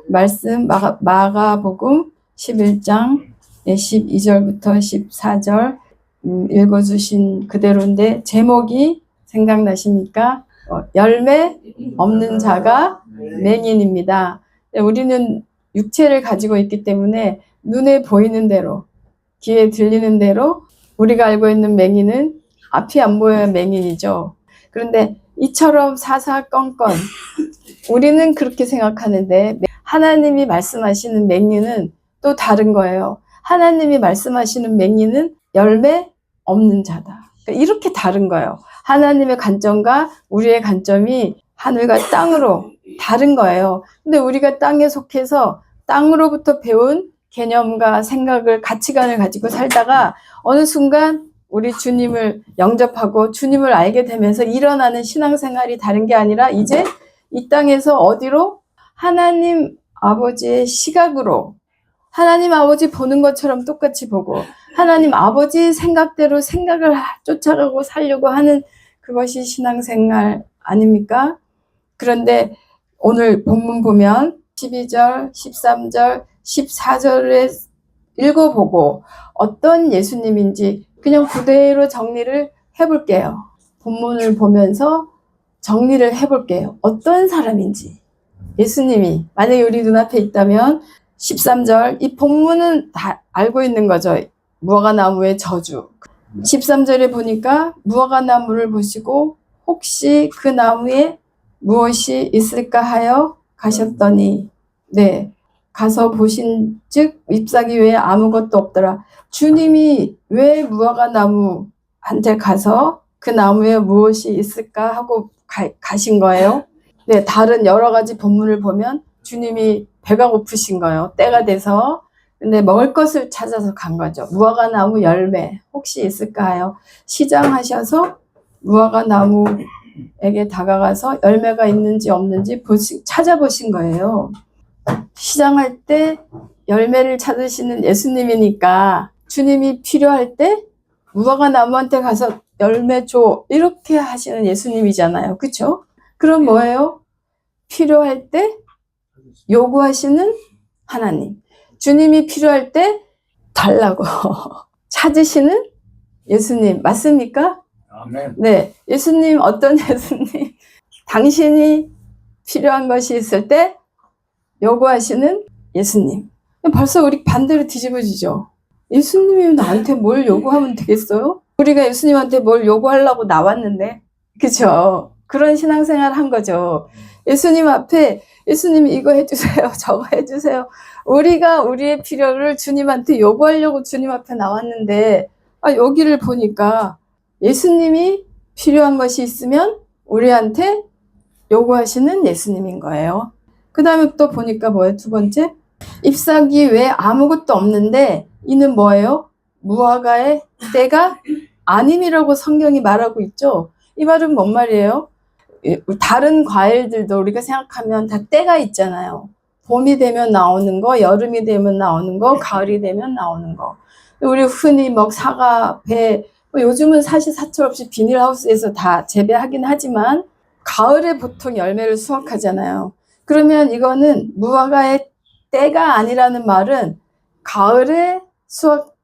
말씀 마가복음 11장 12절부터 14절 읽어주신 그대로인데 제목이 생각나십니까? 열매 없는 자가 맹인입니다. 우리는 육체를 가지고 있기 때문에 눈에 보이는 대로, 귀에 들리는 대로 우리가 알고 있는 맹인은 앞이 안 보여야 맹인이죠. 그런데 이처럼 사사건건 우리는 그렇게 생각하는데 하나님이 말씀하시는 맹인은 또 다른 거예요. 하나님이 말씀하시는 맹인은 열매 없는 자다. 그러니까 이렇게 다른 거예요. 하나님의 관점과 우리의 관점이 하늘과 땅으로 다른 거예요. 근데 우리가 땅에 속해서 땅으로부터 배운 개념과 생각을, 가치관을 가지고 살다가 어느 순간 우리 주님을 영접하고 주님을 알게 되면서 일어나는 신앙생활이 다른 게 아니라 이제 이 땅에서 어디로? 하나님 아버지의 시각으로, 하나님 아버지 보는 것처럼 똑같이 보고 하나님 아버지 생각대로 생각을 쫓아가고 살려고 하는 그것이 신앙생활 아닙니까? 그런데 오늘 본문 보면 12절, 13절, 14절을 읽어보고 어떤 예수님인지 그냥 그대로 정리를 해볼게요. 본문을 보면서 정리를 해볼게요. 어떤 사람인지. 예수님이 만약에 우리 눈앞에 있다면 13절, 이 본문은 다 알고 있는 거죠. 무화과나무의 저주. 13절에 보니까 무화과나무를 보시고 혹시 그 나무에 무엇이 있을까 하여 가셨더니, 네, 가서 보신즉 잎사귀 외에 아무것도 없더라. 주님이 왜 무화과나무한테 가서 그 나무에 무엇이 있을까 하고 가신 거예요. 네, 다른 여러 가지 본문을 보면 주님이 배가 고프신 거예요. 때가 돼서. 근데 먹을 것을 찾아서 간 거죠. 무화과나무 열매 혹시 있을까 하여 시장하셔서 무화과나무에게 다가가서 열매가 있는지 없는지 찾아보신 거예요. 시장할 때 열매를 찾으시는 예수님이니까 주님이 필요할 때 무화과나무한테 가서 열매 줘 이렇게 하시는 예수님이잖아요. 그렇죠? 그럼 뭐예요? 필요할 때 요구하시는 하나님. 주님이 필요할 때 달라고 찾으시는 예수님. 맞습니까? 아멘. 네. 예수님 어떤 예수님? 당신이 필요한 것이 있을 때 요구하시는 예수님. 벌써 우리 반대로 뒤집어지죠. 예수님이 나한테 뭘 요구하면 되겠어요? 우리가 예수님한테 뭘 요구하려고 나왔는데, 그죠? 그런 신앙생활 한 거죠. 예수님 앞에 예수님이 이거 해주세요, 저거 해주세요. 우리가 우리의 필요를 주님한테 요구하려고 주님 앞에 나왔는데, 여기를 보니까 예수님이 필요한 것이 있으면 우리한테 요구하시는 예수님인 거예요. 그 다음에 또 보니까 뭐예요? 두 번째, 잎사귀 외에 아무것도 없는데 이는 뭐예요? 무화과의 때가 아님이라고 성경이 말하고 있죠. 이 말은 뭔 말이에요? 다른 과일들도 우리가 생각하면 다 때가 있잖아요. 봄이 되면 나오는 거, 여름이 되면 나오는 거, 가을이 되면 나오는 거. 우리 흔히 사과, 배, 요즘은 사실 사철없이 비닐하우스에서 다 재배하긴 하지만 가을에 보통 열매를 수확하잖아요. 그러면 이거는 무화과의 때가 아니라는 말은 가을에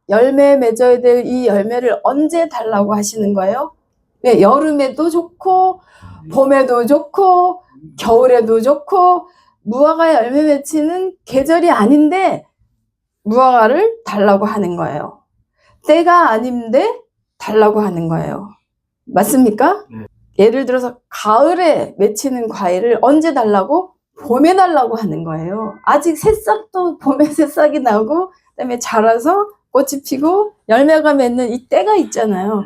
열매 맺어야 될 이 열매를 언제 달라고 하시는 거예요? 네, 여름에도 좋고 봄에도 좋고 겨울에도 좋고 무화과 열매 맺히는 계절이 아닌데 무화과를 달라고 하는 거예요. 때가 아닌데 달라고 하는 거예요. 맞습니까? 네. 예를 들어서 가을에 맺히는 과일을 언제 달라고? 봄에 달라고 하는 거예요. 아직 새싹도 봄에 새싹이 나고 그다음에 자라서 꽃이 피고 열매가 맺는 이 때가 있잖아요.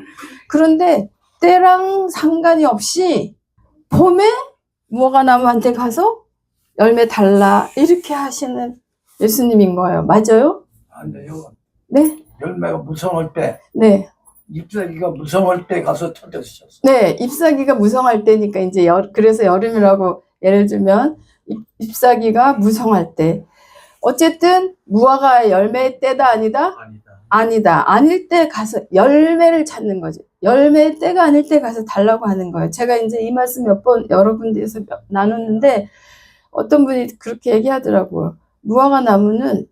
그런데 때랑 상관이 없이 봄에 무화과나무한테 가서 열매 달라 이렇게 하시는 예수님인 거예요. 맞아요? 아니요. 네? 열매가 무성할 때, 네. 잎사귀가 무성할 때 가서 찾으셨어요. 네, 잎사귀가 무성할 때니까 이제 그래서 여름이라고 예를 들면 잎사귀가 무성할 때. 어쨌든 무화과 열매의 때다 아니다? 아니다. 아닐 때 가서 열매를 찾는 거지. 열매의 때가 아닐 때 가서 달라고 하는 거예요. 제가 이제 이 말씀 여러 군데에서 나눴는데 어떤 분이 그렇게 얘기하더라고요. 무화과 나무는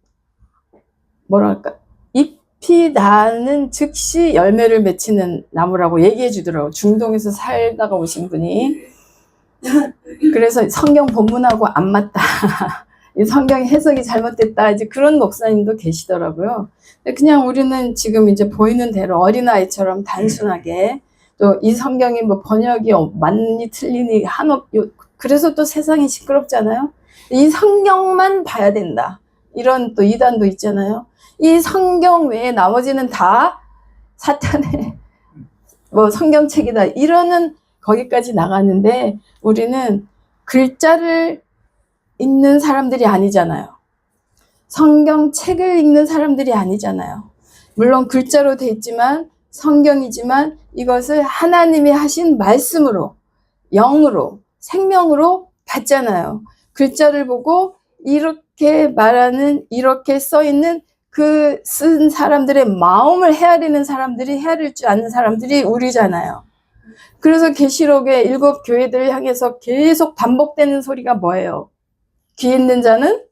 뭐랄까 잎이 나는 즉시 열매를 맺히는 나무라고 얘기해 주더라고요. 중동에서 살다가 오신 분이. 그래서 성경 본문하고 안 맞다. 이 성경 해석이 잘못됐다. 이제 그런 목사님도 계시더라고요. 그냥 우리는 지금 이제 보이는 대로 어린아이처럼 단순하게 또 이 성경이 뭐 번역이 맞니 틀리니 그래서 또 세상이 시끄럽잖아요. 이 성경만 봐야 된다. 이런 또 이단도 있잖아요. 이 성경 외에 나머지는 다 사탄의 뭐 성경책이다. 이러는 거기까지 나가는데 우리는 글자를 읽는 사람들이 아니잖아요. 성경책을 읽는 사람들이 아니잖아요. 물론 글자로 돼 있지만 성경이지만 이것을 하나님이 하신 말씀으로 영으로 생명으로 받잖아요. 글자를 보고 이렇게 말하는 이렇게 써 있는 그 쓴 사람들의 마음을 헤아리는 사람들이 헤아릴 줄 아는 사람들이 우리잖아요. 그래서 계시록의 7 교회들을 향해서 계속 반복되는 소리가 뭐예요? 귀 있는 자는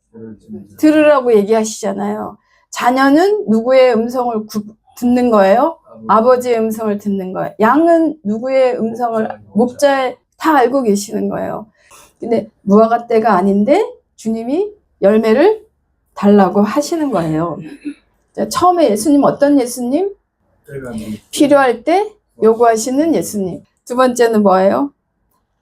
들으라고 얘기하시잖아요. 자녀는 누구의 음성을 듣는 거예요? 아버지의 음성을 듣는 거예요. 양은 누구의 음성을 목자에 다 알고 계시는 거예요. 근데 무화과 때가 아닌데 주님이 열매를 달라고 하시는 거예요. 자, 처음에 예수님 어떤 예수님? 필요할 때 요구하시는 예수님. 두 번째는 뭐예요?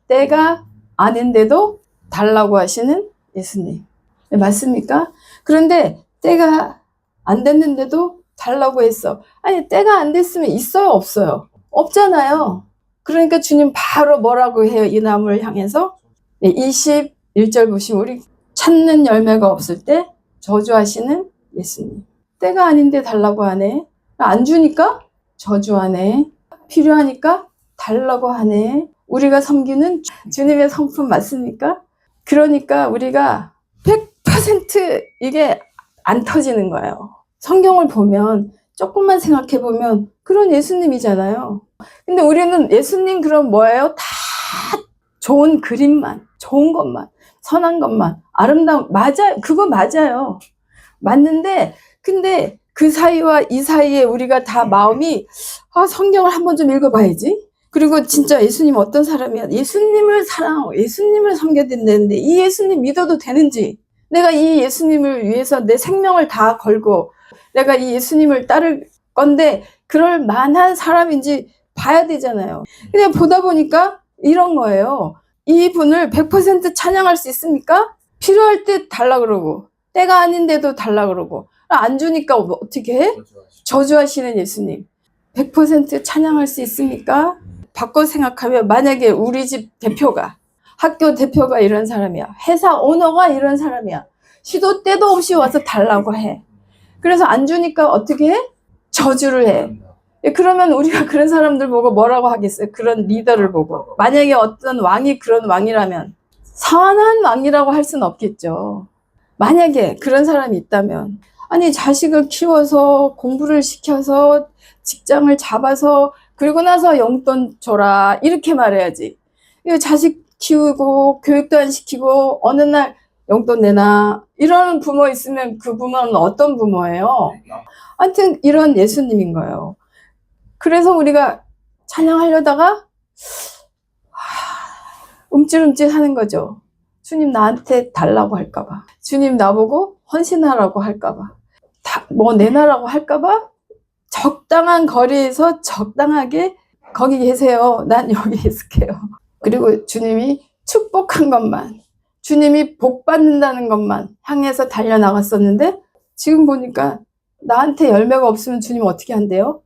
때가 아닌데도 달라고 하시는 예수님. 네, 맞습니까? 그런데 때가 안 됐는데도 달라고 했어. 아니 때가 안 됐으면 있어요 없어요? 없잖아요. 그러니까 주님 바로 뭐라고 해요? 이 나무를 향해서 21절 보시면 우리 찾는 열매가 없을 때 저주하시는 예수님. 때가 아닌데 달라고 하네. 안 주니까 저주하네. 필요하니까 달라고 하네. 우리가 섬기는 주님의 성품 맞습니까? 그러니까 우리가 100% 이게 안 터지는 거예요. 성경을 보면 조금만 생각해 보면 그런 예수님이잖아요. 근데 우리는 예수님 그럼 뭐예요? 다 좋은 그림만, 좋은 것만, 선한 것만, 아름다운, 맞아요. 그거 맞아요. 맞는데, 근데 그 사이와 이 사이에 우리가 다 마음이, 성경을 한번 좀 읽어봐야지. 그리고 진짜 예수님 어떤 사람이야? 예수님을 사랑하고 예수님을 섬겨야 된다는데 이 예수님 믿어도 되는지, 내가 이 예수님을 위해서 내 생명을 다 걸고 내가 이 예수님을 따를 건데 그럴 만한 사람인지 봐야 되잖아요. 그냥 보다 보니까 이런 거예요. 이분을 100% 찬양할 수 있습니까? 필요할 때 달라 그러고 때가 아닌데도 달라 그러고 안 주니까 어떻게 해? 저주하시는 예수님 100% 찬양할 수 있습니까? 바꿔 생각하면 만약에 우리 집 대표가 학교 대표가 이런 사람이야. 회사 오너가 이런 사람이야. 시도 때도 없이 와서 달라고 해. 그래서 안 주니까 어떻게 해? 저주를 해. 그러면 우리가 그런 사람들 보고 뭐라고 하겠어요? 그런 리더를 보고. 만약에 어떤 왕이 그런 왕이라면 선한 왕이라고 할 수는 없겠죠. 만약에 그런 사람이 있다면 아니 자식을 키워서 공부를 시켜서 직장을 잡아서 그리고 나서 용돈 줘라 이렇게 말해야지. 이거 자식 키우고 교육도 안 시키고 어느 날 용돈 내놔 이런 부모 있으면 그 부모는 어떤 부모예요? 하여튼 이런 예수님인 거예요. 그래서 우리가 찬양하려다가 움찔움찔 하는 거죠. 주님 나한테 달라고 할까봐, 주님 나보고 헌신하라고 할까봐, 뭐 내놔라고 할까봐 적당한 거리에서 적당하게 거기 계세요. 난 여기 있을게요. 그리고 주님이 축복한 것만, 주님이 복 받는다는 것만 향해서 달려나갔었는데 지금 보니까 나한테 열매가 없으면 주님 어떻게 한대요?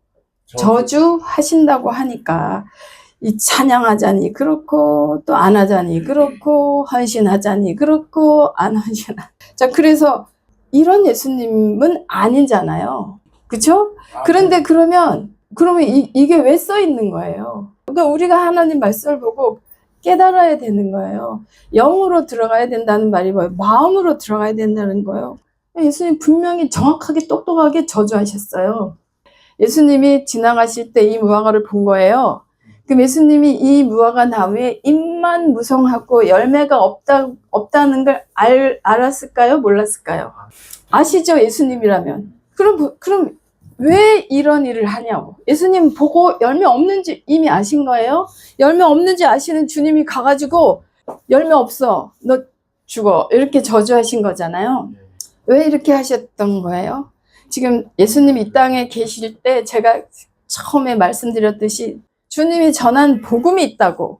저주하신다고 하니까 이 찬양하자니 그렇고 또 안 하자니 그렇고 헌신하자니 그렇고 안 헌신하자니. 자, 그래서 이런 예수님은 아니잖아요. 그렇죠? 그런데 그러면 이게 왜 써 있는 거예요? 그러니까 우리가 하나님 말씀을 보고 깨달아야 되는 거예요. 영으로 들어가야 된다는 말이 뭐예요? 마음으로 들어가야 된다는 거예요. 예수님 분명히 정확하게 똑똑하게 저주하셨어요. 예수님이 지나가실 때 이 무화과를 본 거예요. 그 예수님이 이 무화과 나무에 잎만 무성하고 열매가 없다는 걸 알았을까요? 몰랐을까요? 아시죠? 예수님이라면. 그럼 왜 이런 일을 하냐고. 예수님 보고 열매 없는지 이미 아신 거예요? 열매 없는지 아시는 주님이 가가지고 열매 없어. 너 죽어. 이렇게 저주하신 거잖아요. 왜 이렇게 하셨던 거예요? 지금 예수님 이 땅에 계실 때 제가 처음에 말씀드렸듯이 주님이 전한 복음이 있다고.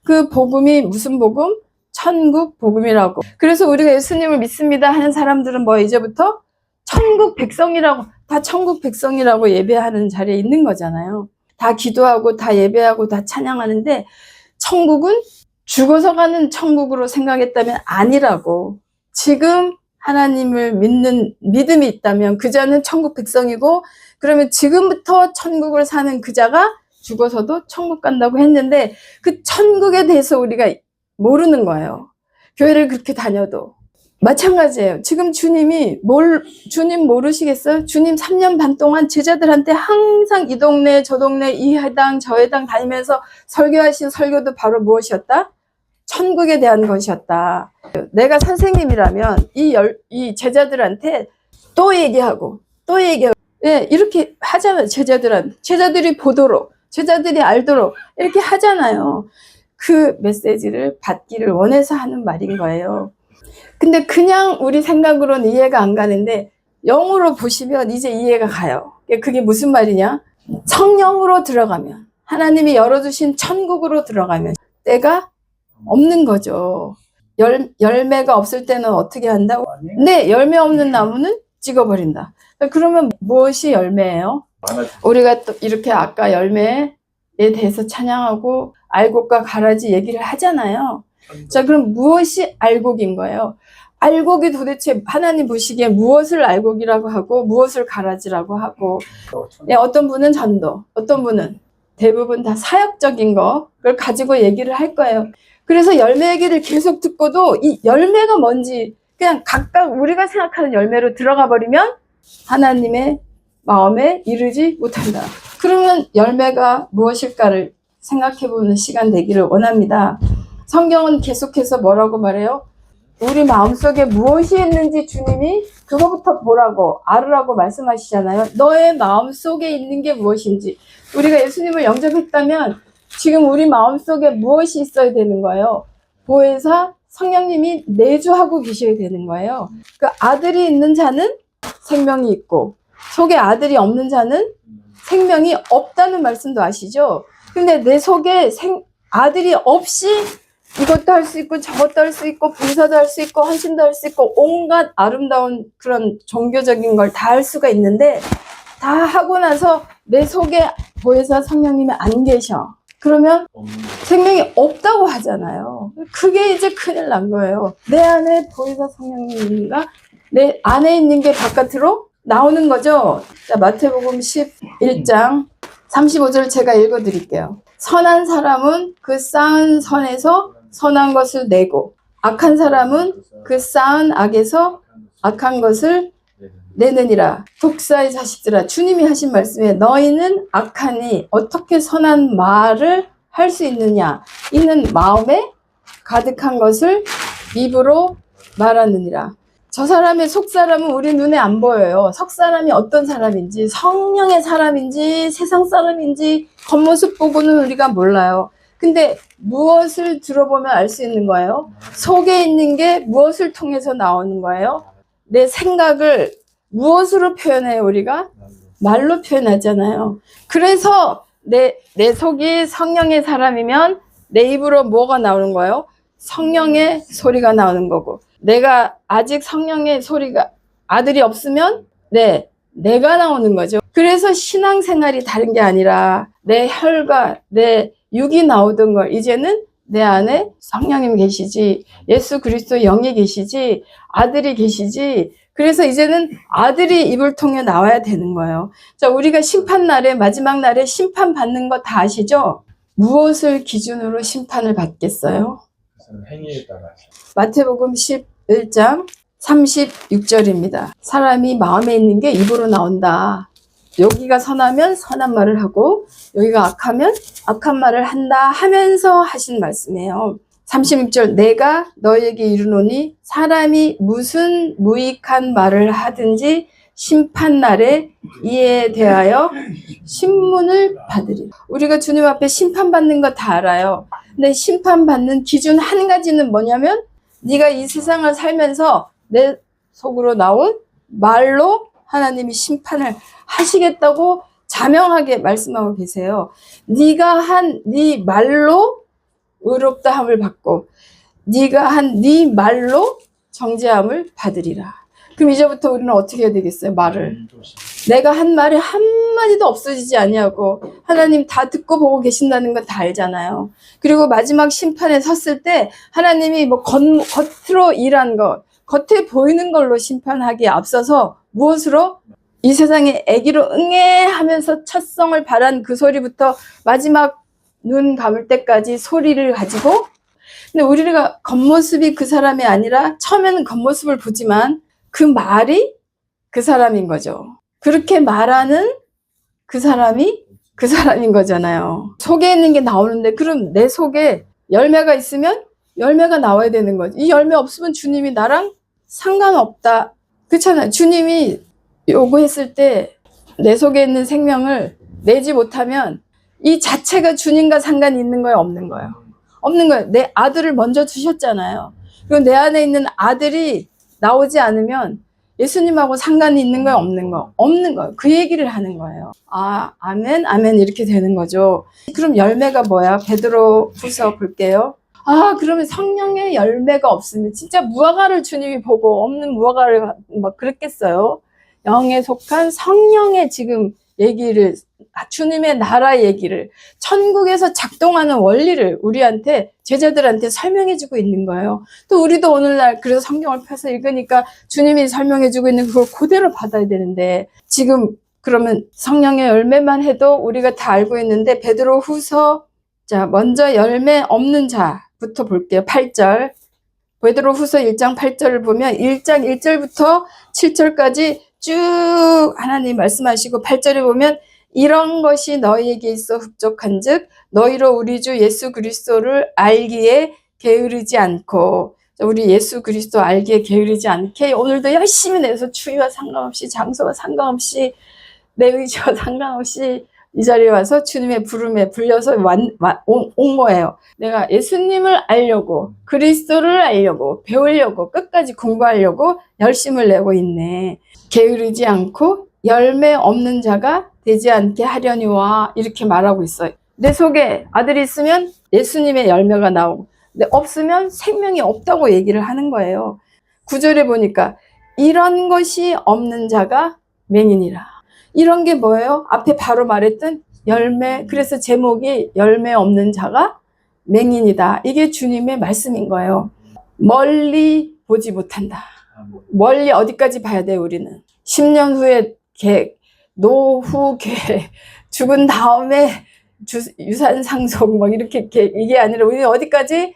그 복음이 무슨 복음? 천국 복음이라고. 그래서 우리가 예수님을 믿습니다 하는 사람들은 뭐 이제부터 천국 백성이라고, 다 천국 백성이라고 예배하는 자리에 있는 거잖아요. 다 기도하고 다 예배하고 다 찬양하는데 천국은 죽어서 가는 천국으로 생각했다면 아니라고. 지금 하나님을 믿는 믿음이 있다면 그 자는 천국 백성이고, 그러면 지금부터 천국을 사는 그 자가 죽어서도 천국 간다고 했는데 그 천국에 대해서 우리가 모르는 거예요. 교회를 그렇게 다녀도. 마찬가지예요. 지금 주님 모르시겠어요? 주님 3년 반 동안 제자들한테 항상 이 동네 저 동네 이 해당 저 해당 다니면서 설교하신 설교도 바로 무엇이었다? 천국에 대한 것이었다. 내가 선생님이라면 이 제자들한테 또 얘기하고 예, 이렇게 하잖아요. 제자들이 보도록, 제자들이 알도록 이렇게 하잖아요. 그 메시지를 받기를 원해서 하는 말인 거예요. 근데 그냥 우리 생각으로는 이해가 안 가는데 영으로 보시면 이제 이해가 가요. 그게 무슨 말이냐? 성령으로 들어가면, 하나님이 열어주신 천국으로 들어가면 때가 없는 거죠. 열매가 없을 때는 어떻게 한다고? 네, 열매 없는 나무는 찍어버린다. 그러면 무엇이 열매예요? 우리가 또 이렇게 아까 열매에 대해서 찬양하고 알곡과 가라지 얘기를 하잖아요. 자, 그럼 무엇이 알곡인 거예요? 알곡이 도대체 하나님 보시기에 무엇을 알곡이라고 하고 무엇을 가라지라고 하고, 네, 어떤 분은 전도, 어떤 분은 대부분 다 사역적인 거를 가지고 얘기를 할 거예요. 그래서 열매 얘기를 계속 듣고도 이 열매가 뭔지 그냥 각각 우리가 생각하는 열매로 들어가 버리면 하나님의 마음에 이르지 못한다. 그러면 열매가 무엇일까를 생각해보는 시간 되기를 원합니다. 성경은 계속해서 뭐라고 말해요? 우리 마음속에 무엇이 있는지 주님이 그거부터 보라고, 알으라고 말씀하시잖아요. 너의 마음속에 있는 게 무엇인지. 우리가 예수님을 영접했다면 지금 우리 마음속에 무엇이 있어야 되는 거예요? 보혜사 성령님이 내주하고 계셔야 되는 거예요. 그 아들이 있는 자는 생명이 있고 속에 아들이 없는 자는 생명이 없다는 말씀도 아시죠? 근데 내 속에 아들이 없이 이것도 할 수 있고 저것도 할 수 있고 봉사도 할 수 있고 헌신도 할 수 있고 온갖 아름다운 그런 종교적인 걸 다 할 수가 있는데 다 하고 나서 내 속에 보혜사 성령님이 안 계셔. 그러면 생명이 없다고 하잖아요. 그게 이제 큰일 난 거예요. 내 안에 보혜사 성령님인가? 내 안에 있는 게 바깥으로 나오는 거죠. 자, 마태복음 11장 35절 제가 읽어드릴게요. 선한 사람은 그 쌓은 선에서 선한 것을 내고 악한 사람은 그 쌓은 악에서 악한 것을 내느니라. 독사의 자식들아, 주님이 하신 말씀에 너희는 악하니 어떻게 선한 말을 할 수 있느냐? 이는 마음에 가득한 것을 입으로 말하느니라. 저 사람의 속사람은 우리 눈에 안 보여요. 속사람이 어떤 사람인지, 성령의 사람인지, 세상 사람인지 겉모습 보고는 우리가 몰라요. 근데 무엇을 들어보면 알 수 있는 거예요? 속에 있는 게 무엇을 통해서 나오는 거예요? 내 생각을 무엇으로 표현해요, 우리가? 말로 표현하잖아요. 그래서 내 속이 성령의 사람이면 내 입으로 뭐가 나오는 거예요? 성령의 소리가 나오는 거고, 내가 아직 성령의 소리가 아들이 없으면 내가 나오는 거죠. 그래서 신앙생활이 다른 게 아니라 내 혈과 내 육이 나오던 걸 이제는 내 안에 성령님 계시지, 예수 그리스도 영이 계시지, 아들이 계시지. 그래서 이제는 아들이 입을 통해 나와야 되는 거예요. 자, 우리가 심판날에, 마지막 날에 심판받는 거 다 아시죠? 무엇을 기준으로 심판을 받겠어요? 행위에 따라. 마태복음 11장 36절입니다. 사람이 마음에 있는 게 입으로 나온다. 여기가 선하면 선한 말을 하고 여기가 악하면 악한 말을 한다 하면서 하신 말씀이에요. 36절 내가 너에게 이르노니 사람이 무슨 무익한 말을 하든지 심판날에 이에 대하여 신문을 받으리라. 우리가 주님 앞에 심판받는 거 다 알아요. 근데 심판받는 기준 한 가지는 뭐냐면 네가 이 세상을 살면서 내 속으로 나온 말로 하나님이 심판을 하시겠다고 자명하게 말씀하고 계세요. 네가 한 네 말로 의롭다함을 받고 네가 한 네 말로 정죄함을 받으리라. 그럼 이제부터 우리는 어떻게 해야 되겠어요? 말을. 내가 한 말이 한마디도 없어지지 아니하고 하나님 다 듣고 보고 계신다는 건 다 알잖아요. 그리고 마지막 심판에 섰을 때 하나님이 뭐 겉으로 일한 것, 겉에 보이는 걸로 심판하기에 앞서서 무엇으로? 이 세상에 애기로 응애 하면서 첫성을 발한 그 소리부터 마지막 눈 감을 때까지 소리를 가지고, 근데 우리가 겉모습이 그 사람이 아니라 처음에는 겉모습을 보지만 그 말이 그 사람인 거죠. 그렇게 말하는 그 사람이 그 사람인 거잖아요. 속에 있는 게 나오는데 그럼 내 속에 열매가 있으면 열매가 나와야 되는 거지. 이 열매 없으면 주님이 나랑 상관없다. 그렇잖아요. 주님이 요구했을 때 내 속에 있는 생명을 내지 못하면 이 자체가 주님과 상관이 있는 거예요? 없는 거예요? 없는 거예요. 내 아들을 먼저 주셨잖아요. 그리고 내 안에 있는 아들이 나오지 않으면 예수님하고 상관이 있는 거예요? 없는 거? 없는 거예요. 그 얘기를 하는 거예요. 아, 아멘, 아멘 이렇게 되는 거죠. 그럼 열매가 뭐야? 베드로 후서 볼게요. 아, 그러면 성령의 열매가 없으면 진짜 무화과를 주님이 보고 없는 무화과를 막 그랬겠어요? 영에 속한 성령의 지금 얘기를, 주님의 나라 얘기를, 천국에서 작동하는 원리를 우리한테, 제자들한테 설명해주고 있는 거예요. 또 우리도 오늘날 그래서 성경을 펴서 읽으니까 주님이 설명해주고 있는 그걸 그대로 받아야 되는데, 지금 그러면 성령의 열매만 해도 우리가 다 알고 있는데, 베드로 후서, 자, 먼저 열매 없는 자부터 볼게요. 8절. 베드로 후서 1장 8절을 보면 1장 1절부터 7절까지 쭉 하나님 말씀하시고 8절에 보면 이런 것이 너희에게 있어 흡족한 즉 너희로 우리 주 예수 그리스도를 알기에 게으르지 않고, 우리 예수 그리스도 알기에 게으르지 않게 오늘도 열심히 내서 추위와 상관없이 장소와 상관없이 내 의지와 상관없이 이 자리에 와서 주님의 부름에 불려서 온 거예요. 내가 예수님을 알려고, 그리스도를 알려고, 배우려고, 끝까지 공부하려고 열심을 내고 있네. 게으르지 않고 열매 없는 자가 되지 않게 하려니와 이렇게 말하고 있어요. 내 속에 아들이 있으면 예수님의 열매가 나오고, 근데 없으면 생명이 없다고 얘기를 하는 거예요. 9절에 보니까 이런 것이 없는 자가 맹인이라. 이런 게 뭐예요? 앞에 바로 말했던 열매, 그래서 제목이 열매 없는 자가 맹인이다. 이게 주님의 말씀인 거예요. 멀리 보지 못한다. 멀리 어디까지 봐야 돼, 우리는? 10년 후에 계획, 노후 계획, 죽은 다음에 유산 상속, 막 이렇게 이게 아니라 우리는 어디까지?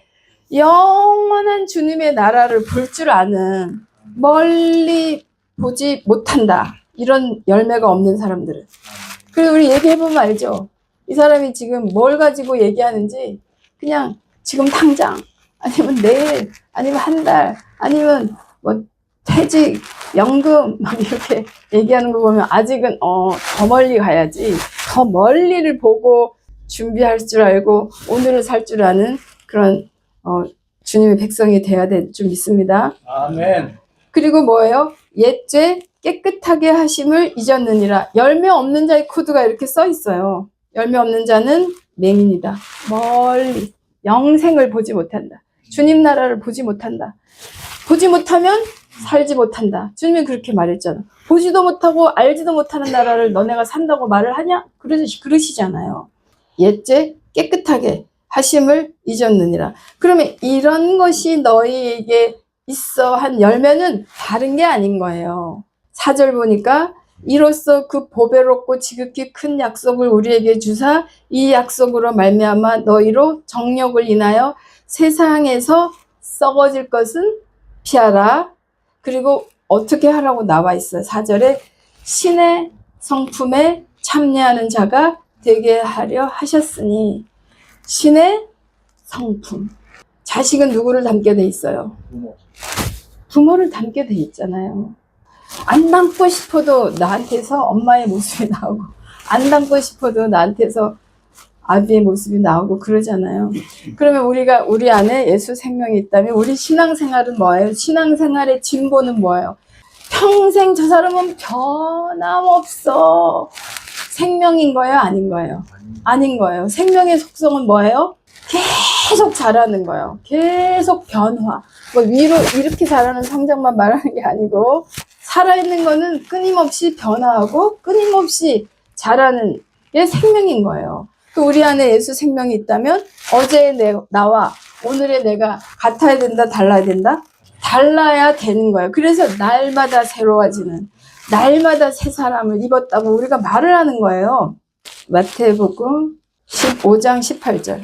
영원한 주님의 나라를 볼 줄 아는, 멀리 보지 못한다. 이런 열매가 없는 사람들은. 그리고 우리 얘기해보면 알죠? 이 사람이 지금 뭘 가지고 얘기하는지 그냥 지금 당장, 아니면 내일, 아니면 한 달, 아니면 뭐 퇴직, 연금 막 이렇게 얘기하는 거 보면 아직은 더 멀리 가야지, 더 멀리를 보고 준비할 줄 알고 오늘을 살 줄 아는 그런 주님의 백성이 돼야 될 줄 믿습니다. 아멘. 그리고 뭐예요? 옛죄 깨끗하게 하심을 잊었느니라. 열매 없는 자의 코드가 이렇게 써 있어요. 열매 없는 자는 맹인이다. 멀리 영생을 보지 못한다. 주님 나라를 보지 못한다. 보지 못하면 살지 못한다. 주님이 그렇게 말했잖아. 보지도 못하고 알지도 못하는 나라를 너네가 산다고 말을 하냐? 그러시잖아요. 옛죄 깨끗하게 하심을 잊었느니라. 그러면 이런 것이 너희에게 있어 한 열매는 다른 게 아닌 거예요. 4절 보니까 이로써 그 보배롭고 지극히 큰 약속을 우리에게 주사 이 약속으로 말미암아 너희로 정욕을 인하여 세상에서 썩어질 것은 피하라. 그리고 어떻게 하라고 나와 있어요. 4절에 신의 성품에 참여하는 자가 되게 하려 하셨으니. 신의 성품. 자식은 누구를 닮게 돼 있어요? 부모를 닮게 돼 있잖아요. 안 닮고 싶어도 나한테서 엄마의 모습이 나오고, 안 닮고 싶어도 나한테서 아비의 모습이 나오고 그러잖아요. 그러면 우리 안에 예수 생명이 있다면 우리 신앙생활은 뭐예요? 신앙생활의 진보는 뭐예요? 평생 저 사람은 변함없어 생명인 거예요? 아닌 거예요? 아닌 거예요. 생명의 속성은 뭐예요? 계속 자라는 거예요. 계속 변화. 뭐 위로 이렇게 자라는 성장만 말하는 게 아니고, 살아있는 거는 끊임없이 변화하고 끊임없이 자라는 게 생명인 거예요. 그 우리 안에 예수 생명이 있다면 어제의 나와 오늘의 내가 같아야 된다, 달라야 된다? 달라야 되는 거예요. 그래서 날마다 새로워지는, 날마다 새 사람을 입었다고 우리가 말을 하는 거예요. 마태복음 15장 18절.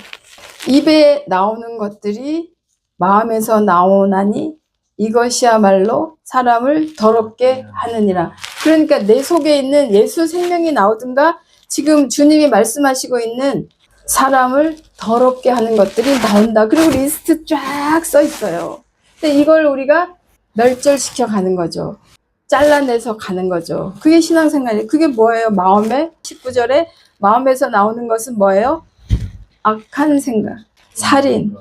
입에 나오는 것들이 마음에서 나오나니 이것이야말로 사람을 더럽게 하느니라. 그러니까 내 속에 있는 예수 생명이 나오든가 지금 주님이 말씀하시고 있는 사람을 더럽게 하는 것들이 나온다. 그리고 리스트 쫙 써 있어요. 근데 이걸 우리가 멸절시켜 가는 거죠. 잘라내서 가는 거죠. 그게 신앙생활이에요. 그게 뭐예요? 마음에 19절에 마음에서 나오는 것은 뭐예요? 악한 생각, 살인,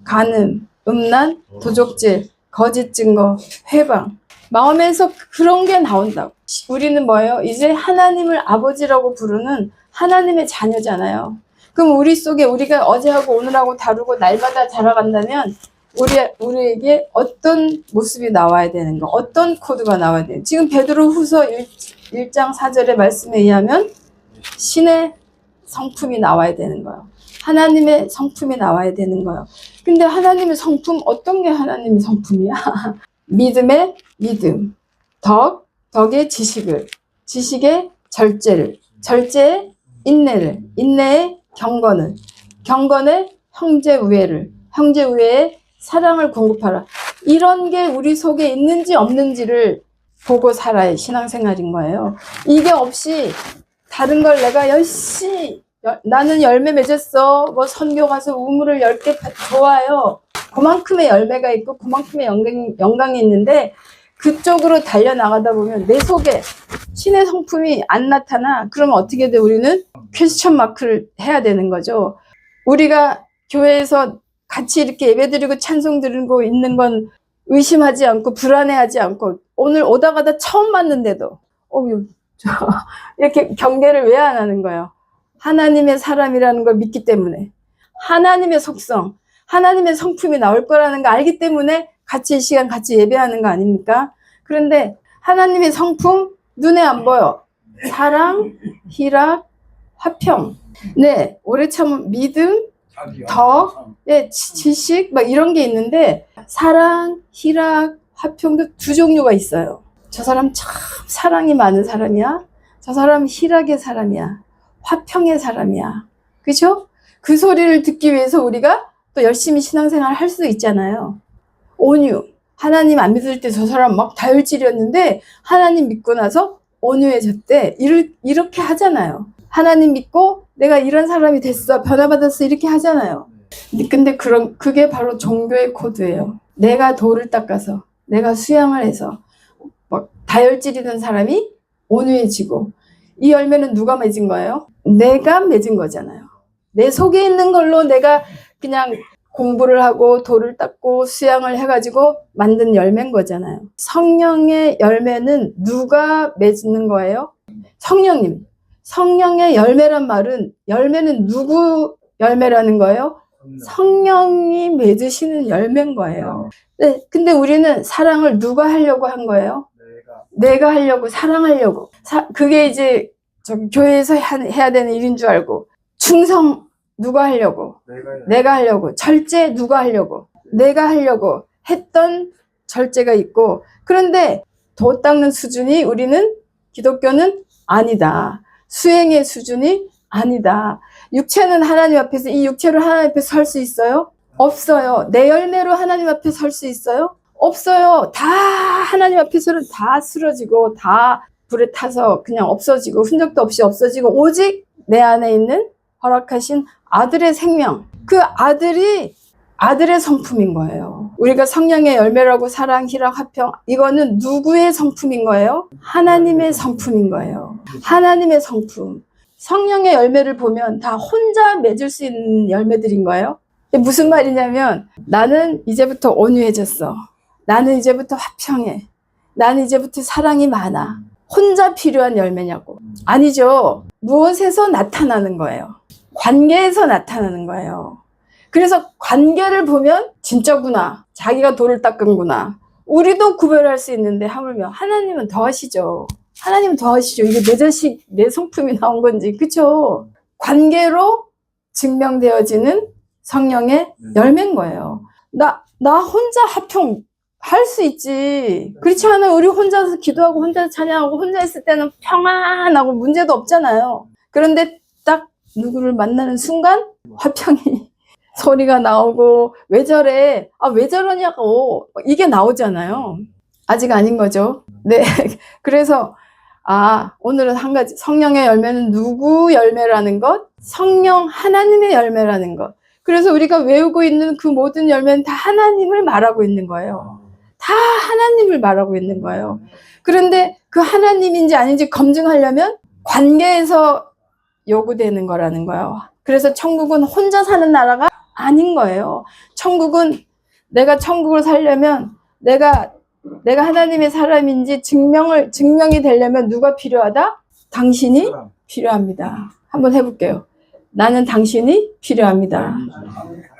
간음, 음란, 도적질, 거짓 증거, 회방. 마음에서 그런 게 나온다고. 우리는 뭐예요? 이제 하나님을 아버지라고 부르는 하나님의 자녀잖아요. 그럼 우리 속에 우리가 어제하고 오늘하고 다르고 날마다 자라간다면 우리에게 어떤 모습이 나와야 되는 거, 어떤 코드가 나와야 되는. 지금 베드로후서 1장 4절의 말씀에 의하면 신의 성품이 나와야 되는 거예요. 하나님의 성품이 나와야 되는 거예요. 근데 하나님의 성품, 어떤 게 하나님의 성품이야? 믿음의 믿음, 덕의 지식을, 지식의 절제를, 절제의 인내를, 인내의 경건을, 경건의 형제 우애를, 형제 우애의 사랑을 공급하라. 이런 게 우리 속에 있는지 없는지를 보고 살아야 신앙생활인 거예요. 이게 없이 다른 걸 내가 열심히 나는 열매 맺었어. 뭐 선교 가서 우물을 10개 좋아요. 그만큼의 열매가 있고 그만큼의 영광이 있는데 그쪽으로 달려나가다 보면 내 속에 신의 성품이 안 나타나. 그러면 어떻게 돼? 우리는 퀘스천 마크를 해야 되는 거죠. 우리가 교회에서 같이 이렇게 예배드리고 찬송 드리고 있는 건 의심하지 않고 불안해하지 않고 오늘 오다 가다 처음 봤는데도 이렇게 경계를 왜 안 하는 거예요? 하나님의 사람이라는 걸 믿기 때문에, 하나님의 속성, 하나님의 성품이 나올 거라는 거 알기 때문에 같이 이 시간 같이 예배하는 거 아닙니까? 그런데 하나님의 성품 눈에 안 보여. 사랑, 희락, 화평. 네, 오래 참은 믿음, 덕, 네, 지식 막 이런 게 있는데 사랑, 희락, 화평도 두 종류가 있어요. 저 사람 참 사랑이 많은 사람이야. 저 사람 희락의 사람이야. 화평의 사람이야. 그죠? 그 소리를 듣기 위해서 우리가 또 열심히 신앙생활 할 수도 있잖아요. 온유. 하나님 안 믿을 때 저 사람 막 다혈질이었는데 하나님 믿고 나서 온유해졌대. 이렇게 하잖아요. 하나님 믿고 내가 이런 사람이 됐어. 변화받았어. 이렇게 하잖아요. 근데 그게 바로 종교의 코드예요. 내가 돌을 닦아서, 내가 수양을 해서 막 다혈질이던 사람이 온유해지고, 이 열매는 누가 맺은 거예요? 내가 맺은 거잖아요. 내 속에 있는 걸로 내가 그냥 공부를 하고 돌을 닦고 수양을 해가지고 만든 열매인 거잖아요. 성령의 열매는 누가 맺는 거예요? 성령님. 성령의 열매란 말은, 열매는 누구 열매라는 거예요? 성령이 맺으시는 열매인 거예요. 네, 근데 우리는 사랑을 누가 하려고 한 거예요? 내가 하려고, 사랑하려고. 그게 이제 교회에서 해야 되는 일인 줄 알고. 충성 누가 하려고? 내가 하려고. 절제 누가 하려고? 내가 하려고 했던 절제가 있고. 그런데 도 닦는 수준이 우리는, 기독교는 아니다. 수행의 수준이 아니다. 육체는 하나님 앞에서, 이 육체로 하나님 앞에서 설 수 있어요? 없어요. 내 열매로 하나님 앞에 설 수 있어요? 없어요. 다 하나님 앞에서는 다 쓰러지고 다 불에 타서 그냥 없어지고 흔적도 없이 없어지고 오직 내 안에 있는 허락하신 아들의 생명, 그 아들이 아들의 성품인 거예요. 우리가 성령의 열매라고 사랑, 희락, 화평, 이거는 누구의 성품인 거예요? 하나님의 성품인 거예요. 하나님의 성품. 성령의 열매를 보면 다 혼자 맺을 수 있는 열매들인 거예요. 무슨 말이냐면 나는 이제부터 온유해졌어. 나는 이제부터 화평해. 나는 이제부터 사랑이 많아. 혼자 필요한 열매냐고. 아니죠. 무엇에서 나타나는 거예요? 관계에서 나타나는 거예요. 그래서 관계를 보면 진짜구나. 자기가 돌을 닦은구나. 우리도 구별할 수 있는데 하물며 하나님은 더 하시죠. 하나님은 더 하시죠. 이게 내 자식, 내 성품이 나온 건지. 그쵸? 관계로 증명되어지는 성령의 열매인 거예요. 나 혼자 화평 할 수 있지. 그렇지 않아요? 우리 혼자서 기도하고 혼자서 찬양하고 혼자 있을 때는 평안하고 문제도 없잖아요. 그런데 딱 누구를 만나는 순간 화평이 소리가 나오고 왜 저래? 아, 왜 저러냐고 이게 나오잖아요. 아직 아닌 거죠. 네. 그래서 오늘은 한 가지 성령의 열매는 누구 열매라는 것? 성령 하나님의 열매라는 것. 그래서 우리가 외우고 있는 그 모든 열매는 다 하나님을 말하고 있는 거예요. 다 하나님을 말하고 있는 거예요. 그런데 그 하나님인지 아닌지 검증하려면 관계에서 요구되는 거라는 거예요. 그래서 천국은 혼자 사는 나라가 아닌 거예요. 천국은 내가 천국을 살려면 내가 하나님의 사람인지 증명이 되려면 누가 필요하다? 당신이 필요합니다. 한번 해볼게요. 나는 당신이 필요합니다.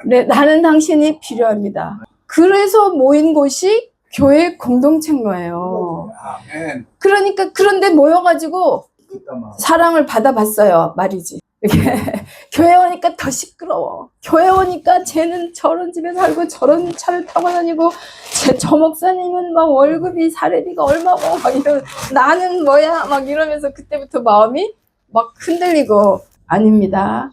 네, 나는 당신이 필요합니다. 그래서 모인 곳이 교회 공동체인 거예요. 그러니까 그런데 모여가지고 사랑을 받아봤어요. 말이지. 교회 오니까 더 시끄러워. 교회 오니까 쟤는 저런 집에 살고 저런 차를 타고 다니고 저 목사님은 막 월급이 사례비가 얼마고 막 이런 나는 뭐야 막 이러면서 그때부터 마음이 막 흔들리고 아닙니다.